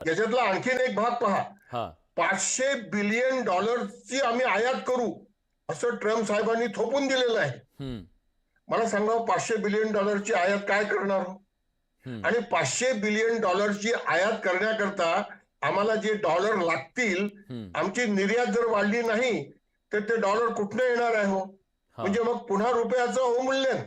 याच्यातला आणखीन एक भाग पहा. हा 500 बिलियन डॉलर्सची आम्ही आयात करू असं ट्रम्प साहेबांनी थोपून दिलेलं आहे. हम्म मला सांगा 500 बिलियन डॉलरची आयात काय करणार हो? हम्म आणि 500 बिलियन डॉलरची आयात करण्याकरता आम्हाला जे डॉलर लागतील, हम्म आमची निर्यात जर वाढली नाही तर ते डॉलर कुठनं येणार आहे हो? हा म्हणजे मग पुन्हा रुपयाचं अवमूल्यन.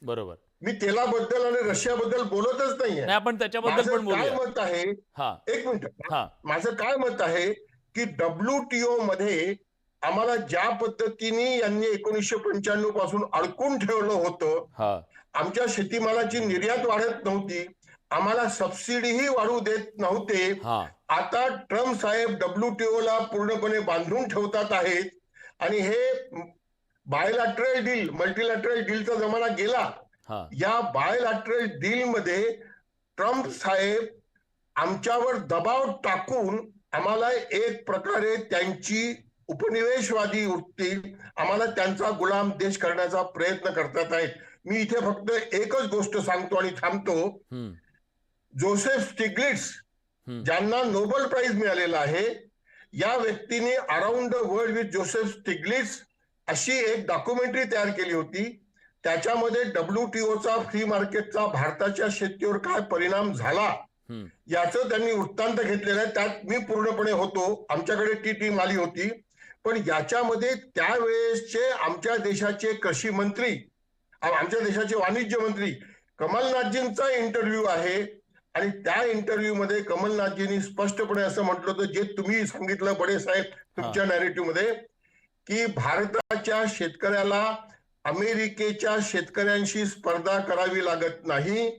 बरोबर. मी तेलाबद्दल आणि रशियाबद्दल बोलतच नाहीये. नाही आपण त्याच्याबद्दल माझं पण काय बोलूया. मत आहे, हा एक मिनिट, हा माझं काय मत आहे की WTO मध्ये आम्हाला ज्या पद्धतीने यांनी 1995 पासून अडकून ठेवलं होतं, हा आमच्या शेतीमालाची निर्यात वाढत नव्हती, आम्हाला सबसिडीही वाढू देत नव्हते. हा आता ट्रम्प साहेब WTO ला पूर्णपणे बांधून ठेवतात आहेत. आणि हे बायलॅटरल डील, मल्टीलॅटरल डीलचा जमाना गेला. हा या बायलॅटरल डील मध्ये ट्रम्प साहेब आमच्यावर दबाव टाकून आम्हाला एक प्रकारे त्यांची उपनिवेशवादी वृत्ती, आम्हाला त्यांचा गुलाम देश करण्याचा प्रयत्न करतात आहेत. मी इथे फक्त एकच गोष्ट सांगतो आणि थांबतो. हम्म जोसेफ स्टिग्लिट्स, हम्म ज्यांना नोबेल प्राइज मिळालेला आहे, या व्यक्तीने around the world with Joseph Stiglitz अशी एक डॉक्युमेंटरी तयार केली होती. त्याच्यामध्ये WTOचा फ्री मार्केटचा भारताच्या शेतीवर काय परिणाम झाला हम्म याचं त्यांनी वृत्तांत घेतलेलं आहे. त्यात मी पूर्णपणे होतो, आमच्याकडे ती टीम आली होती. पण याच्यामध्ये त्यावेळेसचे आमच्या देशाचे कृषी मंत्री, आमच्या देशाचे वाणिज्य मंत्री कमलनाथजींचा इंटरव्ह्यू आहे. आणि त्या इंटरव्ह्यू मध्ये कमलनाथजींनी स्पष्टपणे असं म्हटलं होतं, जे तुम्ही सांगितलं बडे साहेब हा तुमच्या नॅरेटिव्ह मध्ये, की भारताच्या शेतकऱ्याला अमेरिकेच्या शेतकऱ्यांशी स्पर्धा करावी लागत नाही,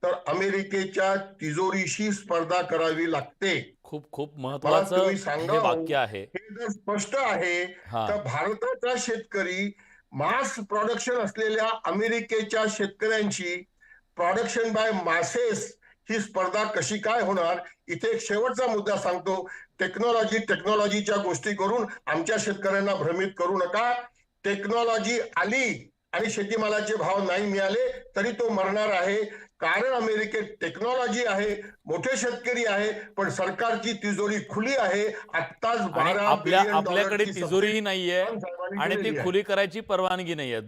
तर अमेरिकेच्या तिजोरीशी स्पर्धा करावी लागते. खूप खूप मला महत्वाचं तुम्ही हे सांगा, वाक्य आहे. हे जर स्पष्ट आहे हा तर भारताचा शेतकरी मास प्रोडक्शन असलेल्या अमेरिकेच्या शेतकऱ्यांशी प्रोडक्शन बाय मासेस ही स्पर्धा कशी काय होणार? इथे एक शेवटचा मुद्दा सांगतो. टेक्नॉलॉजीच्या गोष्टी करून आमच्या शेतकऱ्यांना भ्रमित करू नका. टेक्नॉलॉजी आली आणि शेतीमालाचे भाव नाही मिळाले तरी तो मरणार आहे. कारण अमेरिकेत टेक्नॉलॉजी आहे, मोठे शेतकरी आहे, पण सरकारची तिजोरी खुली आहे. आत्ताच आणि 12 बिलियन आपल्याकडे डॉलरची तिजोरीही सबसिडी नाहीये साहेबांनी आणि ती दिलेली आहे. खुली करायची परवानगी नाहीये.